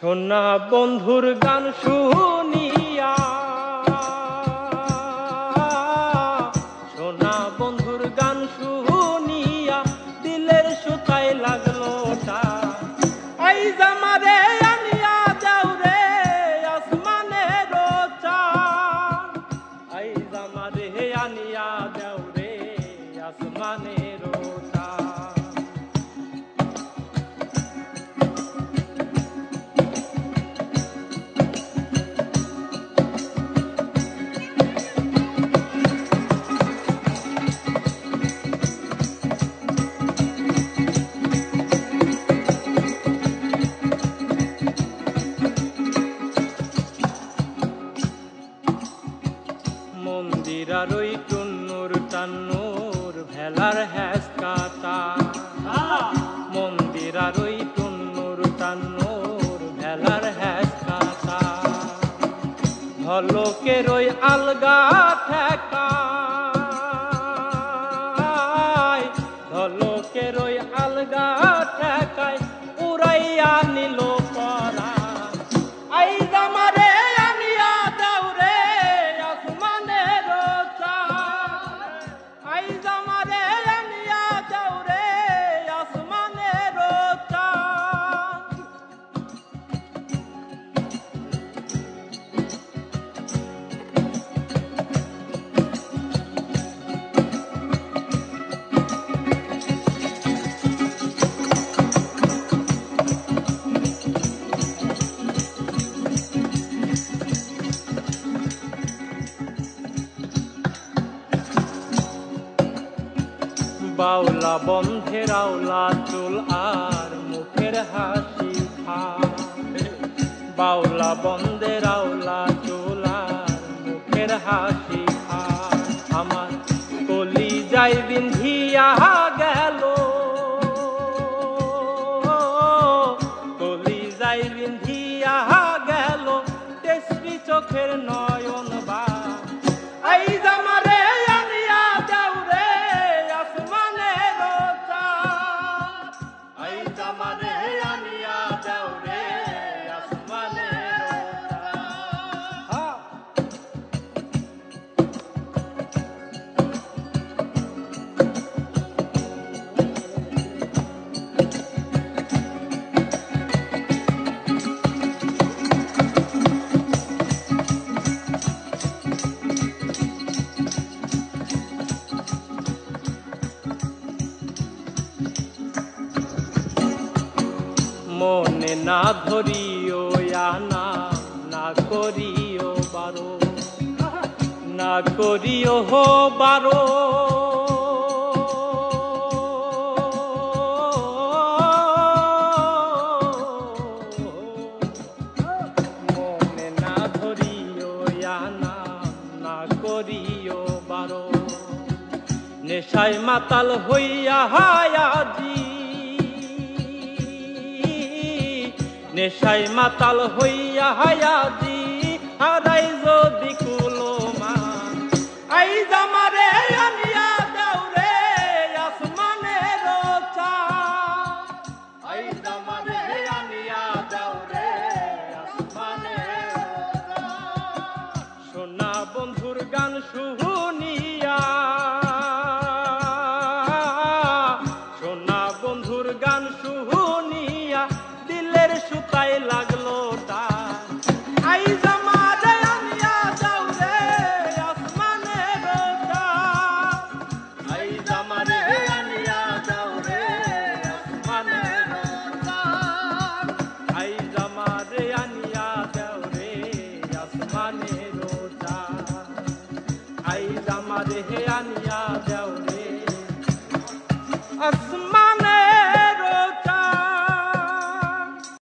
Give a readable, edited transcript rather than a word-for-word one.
সোনা বন্ধুর গান শুনিয়া, সোনা বন্ধুর গান শুনিয়া দিলের সুতায় লাগলো টান। এই জামারে আনিয়া দাও রে আসমানের চান, এই জামারে আনিয়া দাও রে আসমানের চান। মন্দিরার ওই টুন্নুর টান্নুর ভেলার হ্যাস কাটা, মন্দিরার ওই টুন্নুর টান্নুর ভেলার হ্যাস কাটা, ঢলকের ওই আলগা ঠেকা, ঢলকের ওই আলগা ঠেকায় উড়াইয়া নিল পরা। এই জামারে আনিয়া দাও রে আসমানের চান, এই জামারে আনিয়া দাও রে আসমানের চান। বাউলা বন্ধের আওলা চুল আর মুখের হাসি খা, বাউলা বন্ধের আওলা চুল আর মুখের হাসি খা। আমার কলি যাই বিন্ধিয়া গেল, কলি যাই বিন্ধিয়া গেল তেসরি চোখের নয়ন বা। এই জামারে আনিয়া দাও রে আসমানের চান, এই জামারে আনিয়া দাও রে আসমানের চান। মনে না ধরিও আনা, না করিও বারো, না করিও হো বারো। মনে না ধরিও আনা, না করিও বারো। নেশায় মাতাল হইয়া হায়াজি, নেশায় মাতাল হইয়া হায়াজি হারাই যদি কুলমান। এই জামারে আনিয়া দাও রে আসমানের চান, এই জামারে আনিয়া দাও রে আসমানের চান। সোনা বন্ধুর গান শুনিয়া, সোনা বন্ধুর গান শুনিয়া দিলের সুতায় লাগলো টান। এই জামারে আনিয়া দাও রে আসমানের চান, এই জামারে আনিয়া দাও রে আসমানের চান, এই জামারে আনিয়া দাও রে আসমানের চান, এই জামারে আনিয়া